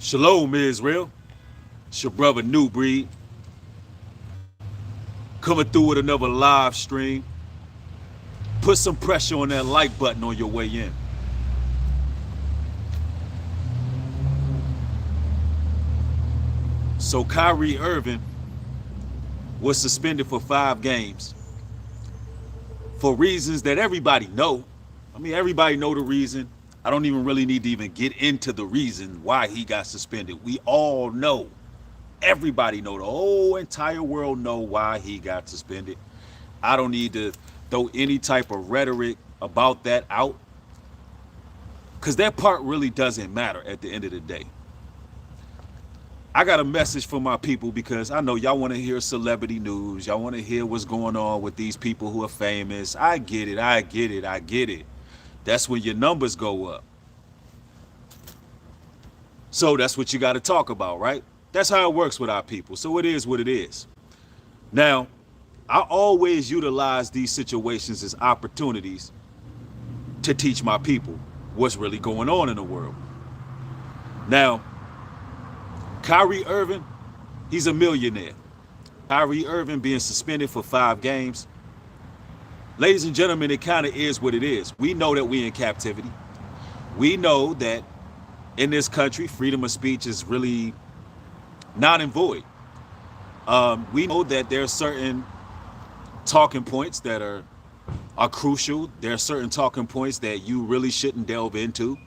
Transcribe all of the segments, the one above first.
Shalom, Israel. It's your brother New Breed coming through with another live stream. Put some pressure on that like button on your way in. So Kyrie Irving was suspended for 5 games for reasons that everybody know. I mean, everybody know the reason. I don't even really need to even get into the reason why he got suspended. We all know. Everybody know. The whole entire world know why he got suspended. I don't need to throw any type of rhetoric about that out, because that part really doesn't matter at the end of the day. I got a message for my people, because I know y'all want to hear celebrity news. Y'all want to hear what's going on with these people who are famous. I get it. I get it. I get it. That's when your numbers go up. So that's what you got to talk about, right? That's how it works with our people. So it is what it is. Now, I always utilize these situations as opportunities to teach my people what's really going on in the world. Now, Kyrie Irving, he's a millionaire. Kyrie Irving being suspended for 5 games. Ladies and gentlemen, it kind of is what it is. We know that we're in captivity. We know that in this country, freedom of speech is really not in void. We know that there are certain talking points that are crucial. There are certain talking points that you really shouldn't delve into.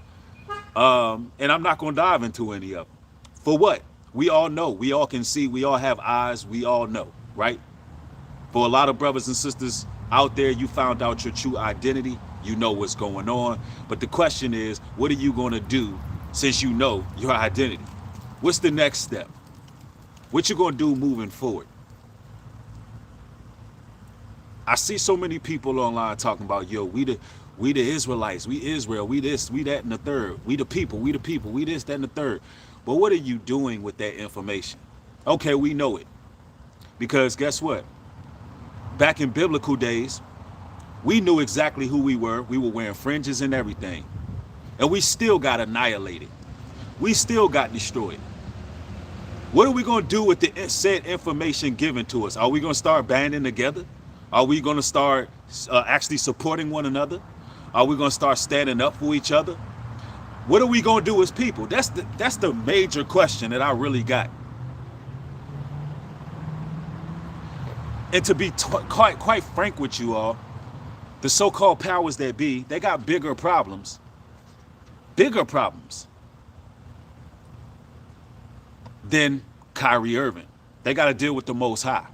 And I'm not going to dive into any of them. For what? We all know. We all can see. We all have eyes. We all know, right? For a lot of brothers and sisters out there, you found out your true identity. You know what's going on. But the question is, what are you going to do since you know your identity? What's the next step? What you going to do moving forward? I see so many people online talking about, yo, we the Israelites, we Israel, we this, we that, and the third. We the people, we this, that, and the third. But what are you doing with that information? Okay, we know it. Because guess what? Back in biblical days, we knew exactly who we were. We were wearing fringes and everything. And we still got annihilated. We still got destroyed. What are we going to do with the said information given to us? Are we going to start banding together? Are we going to start actually supporting one another? Are we going to start standing up for each other? What are we going to do as people? That's the major question that I really got. And to be quite frank with you all, the so-called powers that be, they got bigger problems than Kyrie Irving. They got to deal with the Most High.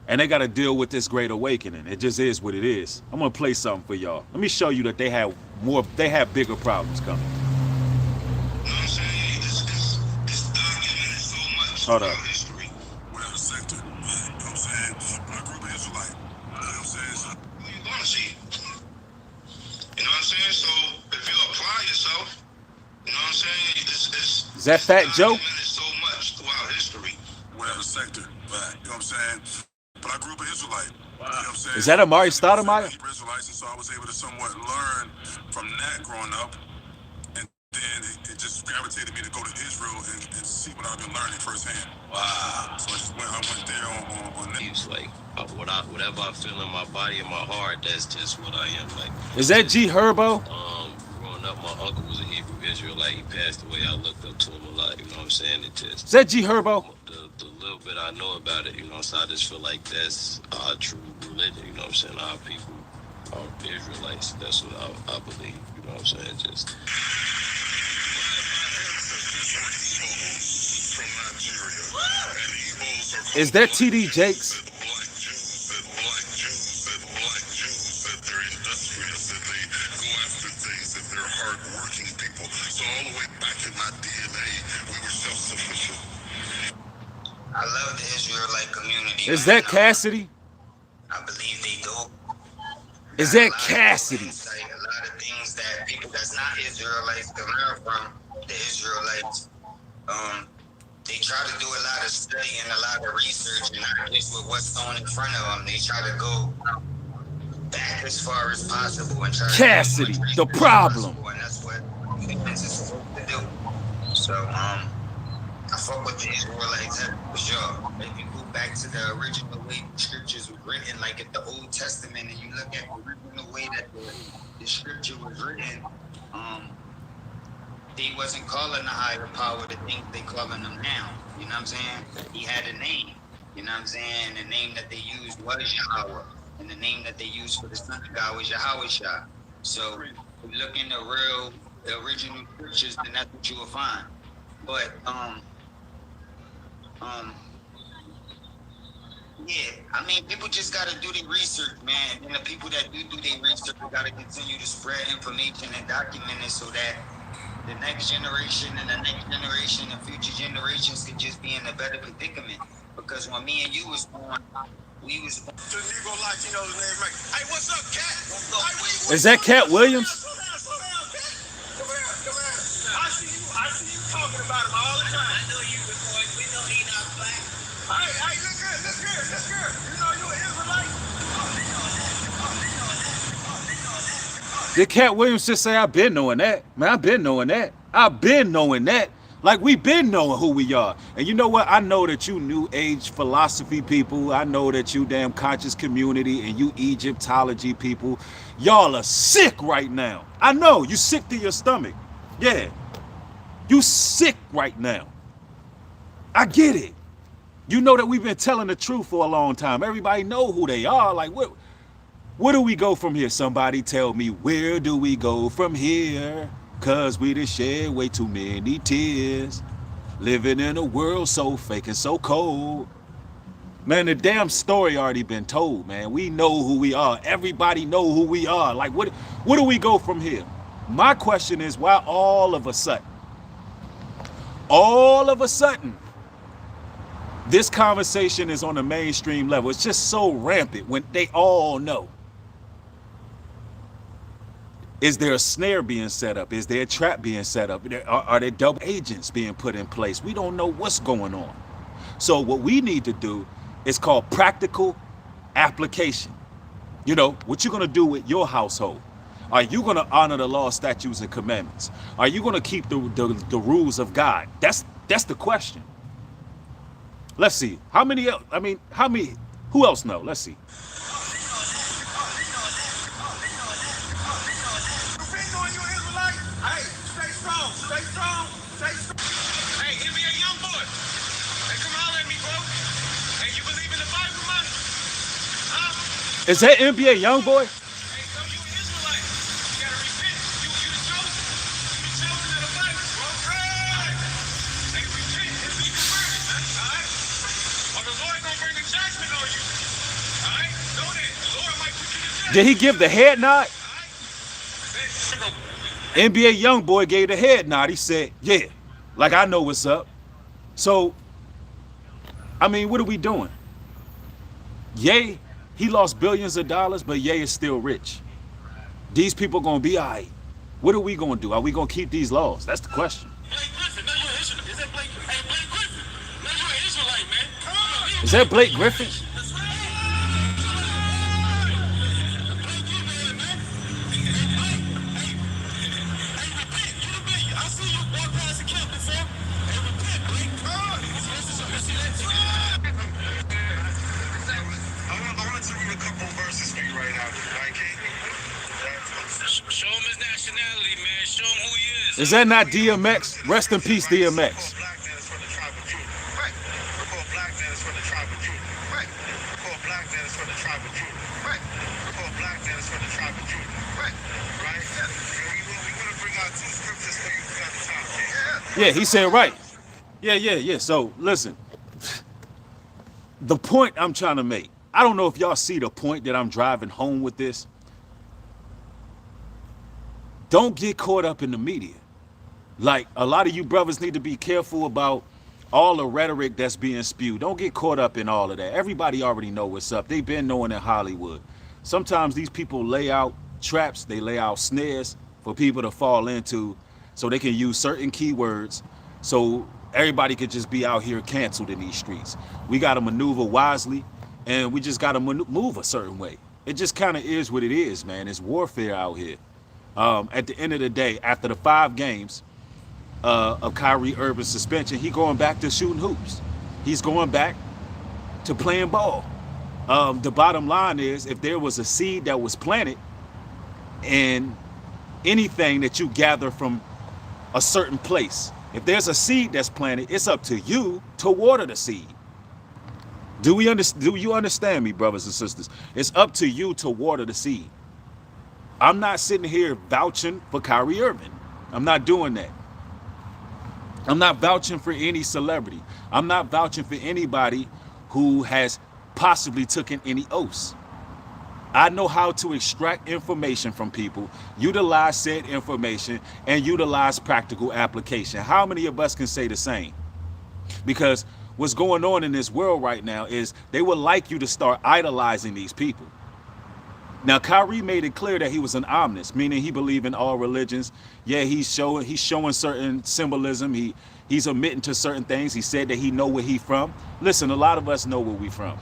And they got to deal with this great awakening. It just is what it is. I'm going to play something for y'all. Let me show you that they have bigger problems coming. You know what I'm saying? It's documented so much. Hold up. History. Whatever sector. You know what I'm saying? My group of Israelites. You know what I'm saying? So, what you going to see? You know what I'm saying? So, if you apply yourself, you know what I'm saying? Is that Fat Joe? So much throughout history. Whatever sector. But, you know what I'm saying? But I grew up an Israelite. Wow. You know what I'm saying? Is that Amari Stoudemire? Israelites, and so I was able to somewhat learn from that growing up. And then it just gravitated me to go to Israel and see what I've been learning firsthand. Wow. So I went there on that. It's like whatever I feel in my body and my heart, that's just what I am. Like, is that G Herbo? Growing up, my uncle was a Hebrew Israelite. He passed away. I looked up to him a lot. You know what I'm saying? It just, is that G Herbo? The little bit I know about it, you know, so I just feel like that's our true religion, you know what I'm saying? Our people are Israelites. That's what I believe, you know what I'm saying? Just. Is that TD Jakes? I love the Israelite community. Is that Cassidy? I believe they do. Is that Cassidy? A lot of things that people that's not Israelites can learn from the Israelites. They try to do a lot of study and a lot of research, and not just with what's thrown in front of them. They try to go back as far as possible and try Cassidy, to the problem. And that's what humans are supposed to do. So I fuck with the Israelites for sure. If you go back to the original way the scriptures were written, like in the Old Testament, and you look at the original way that the scripture was written, they wasn't calling the higher power the things they calling them now. You know what I'm saying? He had a name. You know what I'm saying? The name that they used was Yahweh, and the name that they used for the Son of God was Yahweh Shah. So if you look in the original scriptures, then that's what you will find. But yeah, I mean, people just gotta do their research, man. And the people that do their research gotta continue to spread information and document it so that the next generation and future generations can just be in a better predicament. Because when me and you was born, we was born. Hey, what's up, Cat? Is that Cat Williams? Slow down, Cat. Come here. I see you talking about him all the time. I know you, boy. We know he not black. Hey, look good. You know you an Israelite? Did Cat Williams just say, I've been knowing that? Man, I've been knowing that. Like, we've been knowing who we are. And you know what? I know that you new age philosophy people. I know that you damn conscious community and you Egyptology people. Y'all are sick right now. I know. You sick to your stomach. Yeah. You sick right now. I get it. You know that we've been telling the truth for a long time. Everybody know who they are. Like, where do we go from here? Somebody tell me, where do we go from here? Cause we done shed way too many tears. Living in a world so fake and so cold. Man, the damn story already been told, man. We know who we are. Everybody know who we are. Like, where do we go from here? My question is, why all of a sudden, this conversation is on the mainstream level? It's just so rampant when they all know. Is there a snare being set up? Is there a trap being set up? Are there double agents being put in place? We don't know what's going on. So what we need to do is called practical application. You know, what you're going to do with your household. Are you going to honor the law, statutes, and commandments? Are you going to keep the rules of God? That's the question. Let's see. Who else know? Let's see. Hey, NBA young boy. Hey, come holler at me, bro. Hey, you believe in the Bible, man? Huh? Is that NBA Youngboy? Hey, so you an Israelite. You gotta repent. You the chosen. You the chosen of the Bible, bro. Right. Hey, repent and be converted, man. All right? Or the Lord gonna bring a judgment on you. All right? Know that. The Lord might put you to death. Did he give the head nod? All right? NBA Youngboy gave the head nod. He said, yeah, like I know what's up. So, I mean, what are we doing? Ye, he lost billions of dollars, but Ye is still rich. These people gonna be all right. What are we gonna do? Are we gonna keep these laws? That's the question. Blake Griffin, no, you're an Israelite. Is that Blake? Hey, Blake Griffin, no, you're an Israelite, man. Come on. Is that Blake Griffin? That's right. I see you walk past the camp before. Hey, repent, Blake. I want to read a couple verses for you right now, right, King? Show him his nationality, man. Show him who he is. Is that not DMX? Rest in peace, DMX. Black man is from the tribe of Judah. Right. We're called black man is from the tribe of Judah. Right. We're called black man is from the tribe of Judah. Right. We're called black man is from the tribe of Judah. Right. Right? And we want to bring out two scriptures for you at the time, King. Yeah, he said right. Yeah. So, listen. The point I'm trying to make. I don't know if y'all see the point that I'm driving home with this. Don't get caught up in the media. Like, a lot of you brothers need to be careful about all the rhetoric that's being spewed. Don't get caught up in all of that. Everybody already know what's up. They've been knowing in Hollywood. Sometimes these people lay out traps, they lay out snares for people to fall into so they can use certain keywords so everybody could just be out here canceled in these streets. We got to maneuver wisely, and we just got to move a certain way. It just kind of is what it is, man. It's warfare out here. At the end of the day, after the 5 games, of Kyrie Irving suspension, he going back to shooting hoops. He's going back to playing ball. The bottom line is, if there was a seed that was planted, and anything that you gather from a certain place, if there's a seed that's planted, it's up to you to water the seed. Do you understand me, brothers and sisters? It's up to you to water the seed. I'm not sitting here vouching for Kyrie Irving. I'm not doing that. I'm not vouching for any celebrity. I'm not vouching for anybody who has possibly taken any oaths. I know how to extract information from people, utilize said information, and utilize practical application. How many of us can say the same? Because what's going on in this world right now is they would like you to start idolizing these people. Now, Kyrie made it clear that he was an omnist, meaning he believed in all religions. Yeah, he's showing certain symbolism. He's admitting to certain things. He said that he know where he from. Listen, a lot of us know where we from.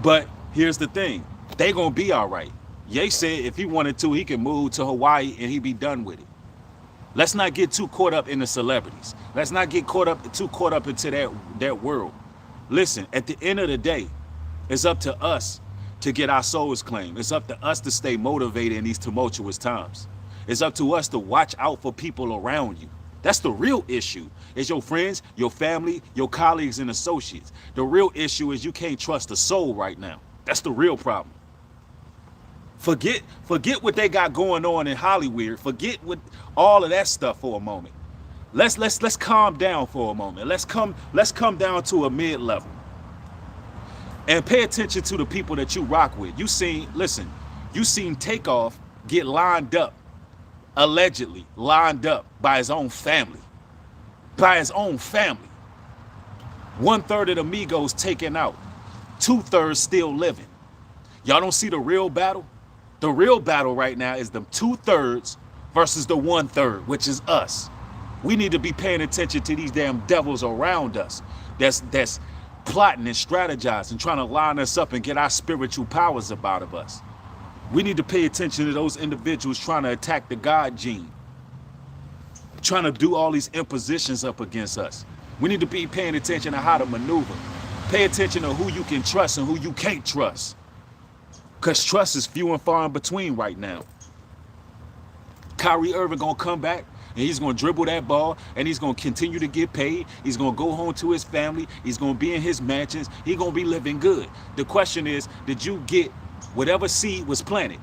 But here's the thing. They gonna be all right. Ye said if he wanted to, he could move to Hawaii and he'd be done with it. Let's not get too caught up in the celebrities. Let's not get too caught up into that world. Listen, at the end of the day, it's up to us to get our souls claimed. It's up to us to stay motivated in these tumultuous times. It's up to us to watch out for people around you. That's the real issue. It's your friends, your family, your colleagues and associates. The real issue is you can't trust a soul right now. That's the real problem. Forget what they got going on in Hollywood. Forget what all of that stuff for a moment. Let's calm down for a moment. Let's come down to a mid-level. And pay attention to the people that you rock with. You seen Takeoff get lined up, allegedly lined up by his own family. By his own family. 1/3 of the Migos taken out. 2/3 still living. Y'all don't see the real battle? The real battle right now is the 2/3 versus the 1/3, which is us. We need to be paying attention to these damn devils around us. That's plotting and strategizing, trying to line us up and get our spiritual powers up out of us. We need to pay attention to those individuals trying to attack the God gene, trying to do all these impositions up against us. We need to be paying attention to how to maneuver. Pay attention to who you can trust and who you can't trust. Because trust is few and far in between right now. Kyrie Irving gonna come back and he's gonna dribble that ball and he's gonna continue to get paid. He's gonna go home to his family. He's gonna be in his mansions. He's gonna be living good. The question is, did you get whatever seed was planted?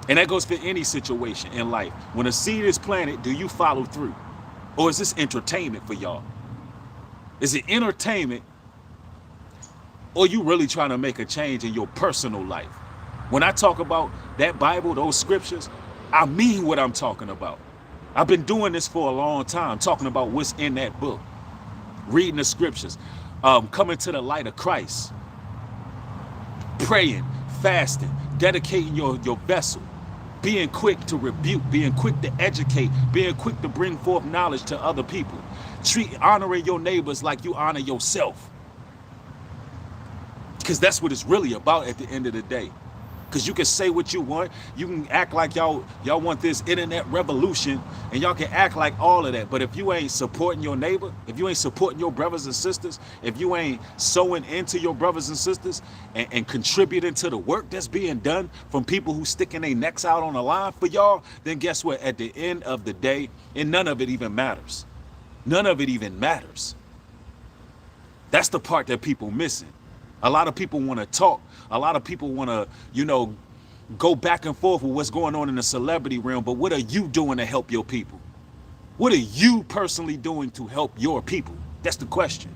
And that goes for any situation in life. When a seed is planted, do you follow through? Or is this entertainment for y'all? Is it entertainment? Or you really trying to make a change in your personal life? When I talk about that Bible, those scriptures, I mean what I'm talking about. I've been doing this for a long time, talking about what's in that book, reading the scriptures, coming to the light of Christ, praying, fasting, dedicating your vessel, being quick to rebuke, being quick to educate, being quick to bring forth knowledge to other people, honoring your neighbors like you honor yourself. Because that's what it's really about at the end of the day. Because you can say what you want. You can act like y'all want this internet revolution, and y'all can act like all of that. But if you ain't supporting your neighbor, if you ain't supporting your brothers and sisters, if you ain't sowing into your brothers and sisters and contributing to the work that's being done from people who sticking their necks out on the line for y'all, then guess what? At the end of the day, and none of it even matters. None of it even matters. That's the part that people missing. A lot of people want to talk. A lot of people want to, go back and forth with what's going on in the celebrity realm. But what are you doing to help your people? What are you personally doing to help your people? That's the question.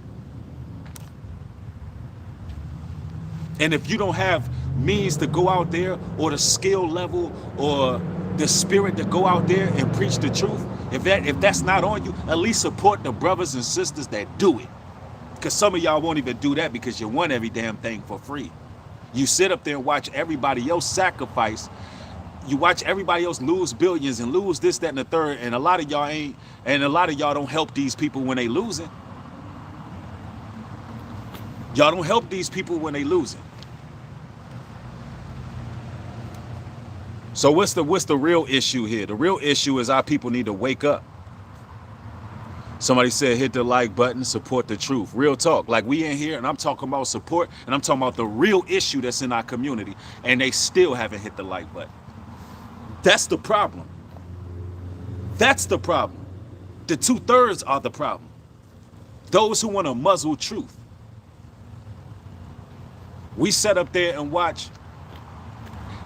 And if you don't have means to go out there, or the skill level, or the spirit to go out there and preach the truth, if that's not on you, at least support the brothers and sisters that do it. Because some of y'all won't even do that because you want every damn thing for free. You sit up there and watch everybody else sacrifice. You watch everybody else lose billions and lose this, that, and the third. And a lot of y'all don't help these people when they losing. Y'all don't help these people when they losing. So what's the real issue here? The real issue is our people need to wake up. Somebody said hit the like button, support the truth. Real talk. Like we in here and I'm talking about support and I'm talking about the real issue that's in our community and they still haven't hit the like button. That's the problem. That's the problem. The 2/3 are the problem. Those who want to muzzle truth. We sat up there and watch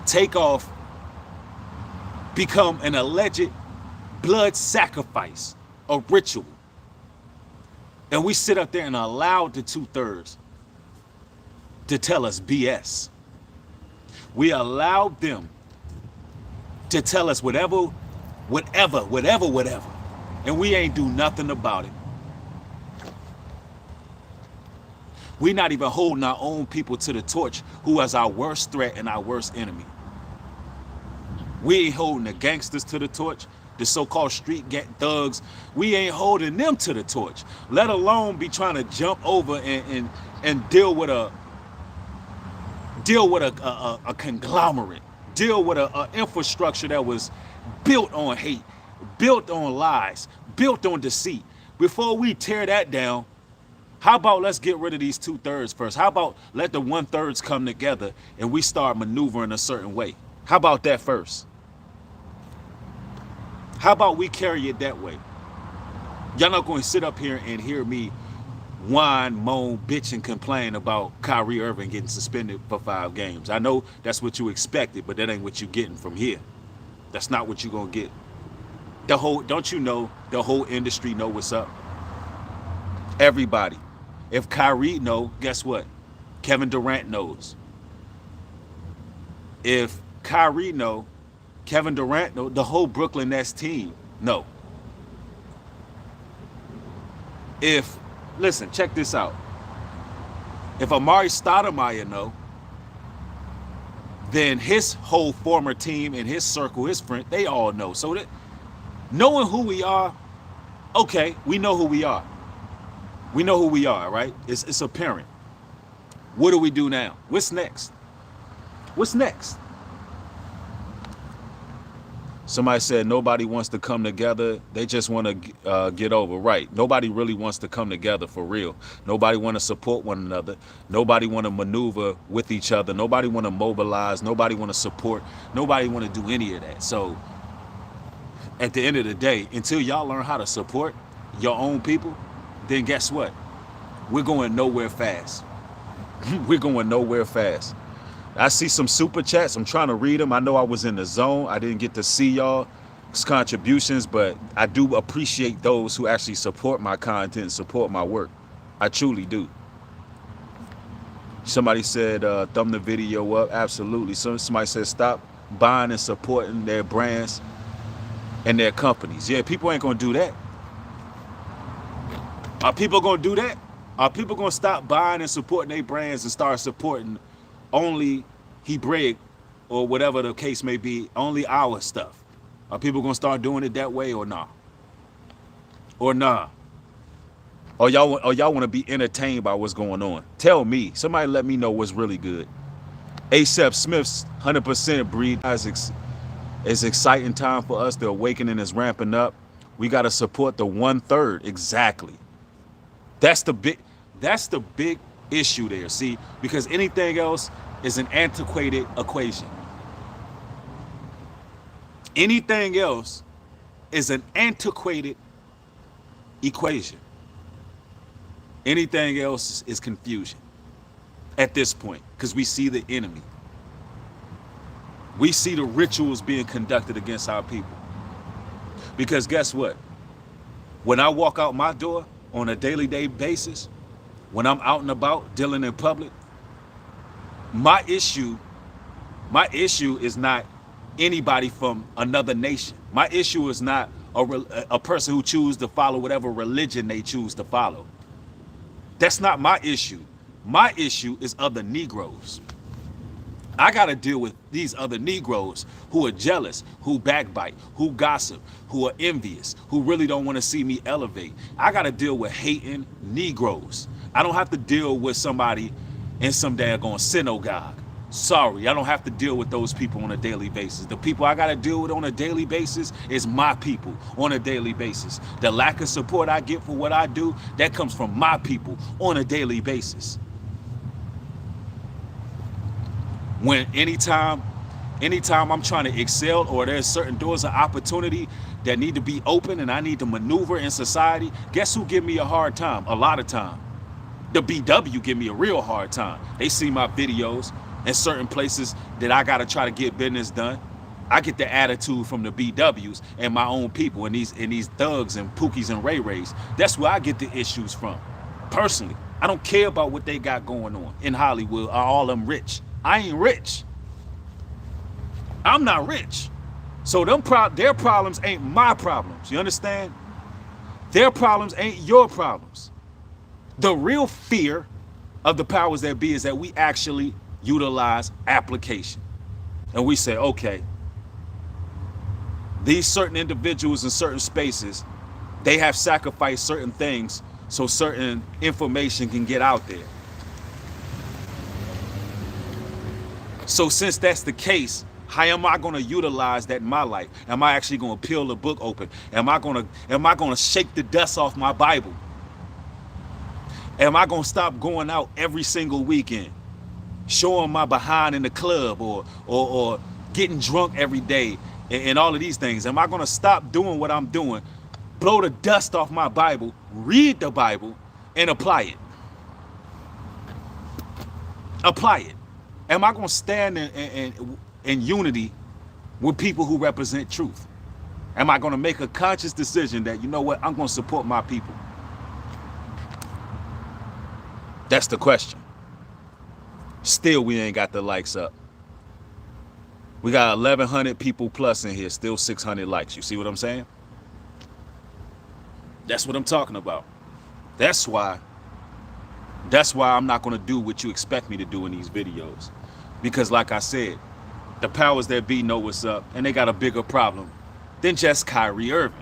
Takeoff become an alleged blood sacrifice, a ritual. And we sit up there and allowed the 2/3 to tell us BS. We allowed them to tell us whatever. And we ain't do nothing about it. We're not even holding our own people to the torch, who is our worst threat and our worst enemy. We ain't holding the gangsters to the torch, the so-called street thugs. We ain't holding them to the torch, let alone be trying to jump over and deal with a conglomerate, deal with a infrastructure that was built on hate, built on lies, built on deceit. Before we tear that down, how about let's get rid of these 2/3 first? How about let the 1/3 come together and we start maneuvering a certain way? How about that first? How about we carry it that way? Y'all not going to sit up here and hear me whine, moan, bitch, and complain about Kyrie Irving getting suspended for 5 games. I know that's what you expected, but that ain't what you getting from here. That's not what you gonna get. Don't you know the whole industry know what's up? Everybody. If Kyrie know, guess what? Kevin Durant knows. If Kyrie know, Kevin Durant know, the whole Brooklyn Nets team know. Listen, check this out. If Amari Stoudemire know, then his whole former team and his circle, his friend, they all know. So that knowing who we are, okay, we know who we are. We know who we are, right? It's apparent. What do we do now? What's next? What's next? Somebody said nobody wants to come together. They just want to get over. Right. Nobody really wants to come together for real. Nobody want to support one another. Nobody want to maneuver with each other. Nobody want to mobilize. Nobody want to support. Nobody want to do any of that. So at the end of the day, until y'all learn how to support your own people, then guess what? We're going nowhere fast. We're going nowhere fast. I see some super chats. I'm trying to read them. I know I was in the zone. I didn't get to see y'all's contributions, but I do appreciate those who actually support my content, support my work. I truly do. Somebody said thumb the video up. Absolutely. Somebody said stop buying and supporting their brands and their companies. Yeah, people ain't going to do that. Are people going to do that? Are people going to stop buying and supporting their brands and start supporting only Hebrew or whatever the case may be, only our stuff? Are people going to start doing it that way or nah? Or nah? Or y'all want to be entertained by what's going on? Tell me. Somebody let me know what's really good. A$AP Smith's 100% breed is exciting time for us. The awakening is ramping up. We got to support the 1/3. Exactly. That's the big issue there. See, because anything else is an antiquated equation. Anything else is an antiquated equation. Anything else is confusion at this point, because we see the enemy. We see the rituals being conducted against our people. Because guess what? When I walk out my door on a daily basis, when I'm out and about dealing in public, my issue is not anybody from another nation. My issue is not a person who chooses to follow whatever religion they choose to follow. That's not my issue. My issue is other Negroes. I got to deal with these other Negroes who are jealous, who backbite, who gossip, who are envious, who really don't want to see me elevate. I got to deal with hating Negroes. I don't have to deal with somebody in some daggone synagogue Sorry, I don't have to deal with those people on a daily basis. The people I got to deal with on a daily basis is my people on a daily basis. The lack of support I get for what I do, that comes from my people on a daily basis. When anytime I'm trying to excel or there's certain doors of opportunity that need to be open and I need to maneuver in society, guess who give me a hard time? A lot of time. The BW give me a real hard time. They see my videos in certain places that I gotta try to get business done. I get the attitude from the BWs and my own people and these thugs and Pookies and Ray Rays. That's where I get the issues from. Personally, I don't care about what they got going on in Hollywood. Are all them rich? I ain't rich. I'm not rich. So their problems ain't my problems. You understand? Their problems ain't your problems. The real fear of the powers that be is that we actually utilize application. And we say, okay, these certain individuals in certain spaces, they have sacrificed certain things so certain information can get out there. So since that's the case, how am I going to utilize that in my life? Am I actually going to peel the book open? Am I going to shake the dust off my Bible? Am I going to stop going out every single weekend, showing my behind in the club or getting drunk every day and all of these things? Am I going to stop doing what I'm doing, blow the dust off my Bible, read the Bible, and apply it? Apply it. Am I going to stand in unity with people who represent truth? Am I going to make a conscious decision that, you know what, I'm going to support my people? That's the question. Still, we ain't got the likes up. We got 1,100 people plus in here, still 600 likes. You see what I'm saying? That's what I'm talking about. That's why I'm not going to do what you expect me to do in these videos. Because like I said, the powers that be know what's up, and they got a bigger problem than just Kyrie Irving.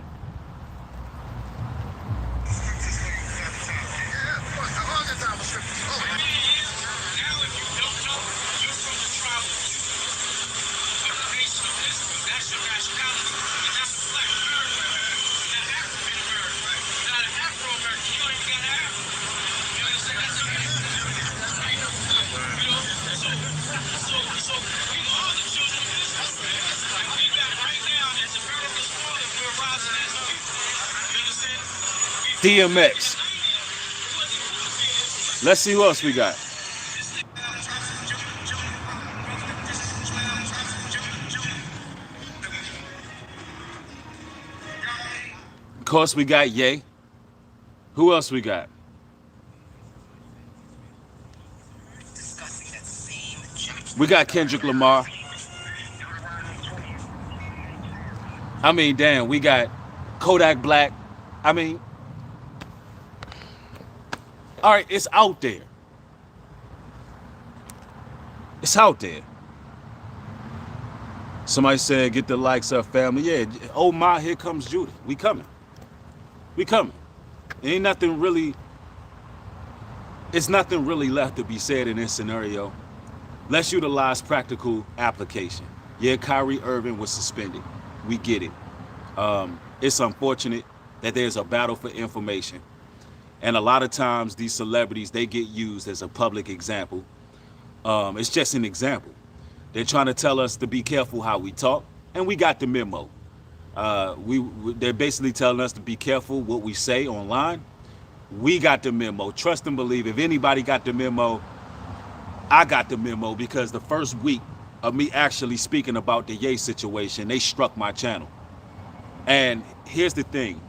DMX. Let's see who else we got. Of course, we got Ye. Who else we got? We got Kendrick Lamar. I mean, damn, we got Kodak Black. I mean, all right, it's out there. It's out there. Somebody said, get the likes up, family. Yeah, oh my, here comes Judah. We coming. We coming. Ain't nothing really, it's nothing really left to be said in this scenario. Let's utilize practical application. Yeah, Kyrie Irving was suspended. We get it. It's unfortunate that there's a battle for information. And a lot of times these celebrities, they get used as a public example. It's just an example. They're trying to tell us to be careful how we talk, and we got the memo. They're basically telling us to be careful what we say online. We got the memo. Trust and believe. If anybody got the memo, I got the memo, because the first week of me actually speaking about the Ye situation, they struck my channel. And here's the thing.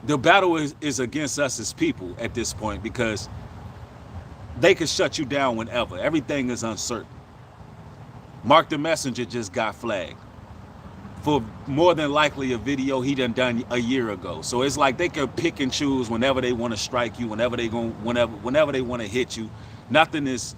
The battle is against us as people at this point, because they can shut you down whenever. Everything is uncertain. Mark the Messenger just got flagged for more than likely a video he done a year ago. So it's like they can pick and choose whenever they want to strike you, whenever they want to hit you. Nothing is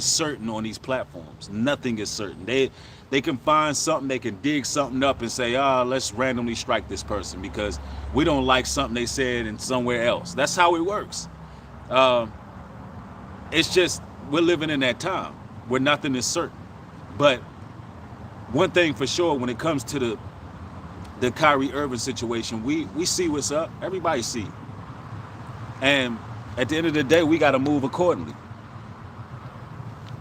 certain on these platforms. Nothing is certain. They can find something, they can dig something up and say, let's randomly strike this person because we don't like something they said in somewhere else. That's how it works. It's just we're living in that time where nothing is certain. But one thing for sure, when it comes to the Kyrie Irving situation, we see what's up. Everybody see. And at the end of the day, we got to move accordingly.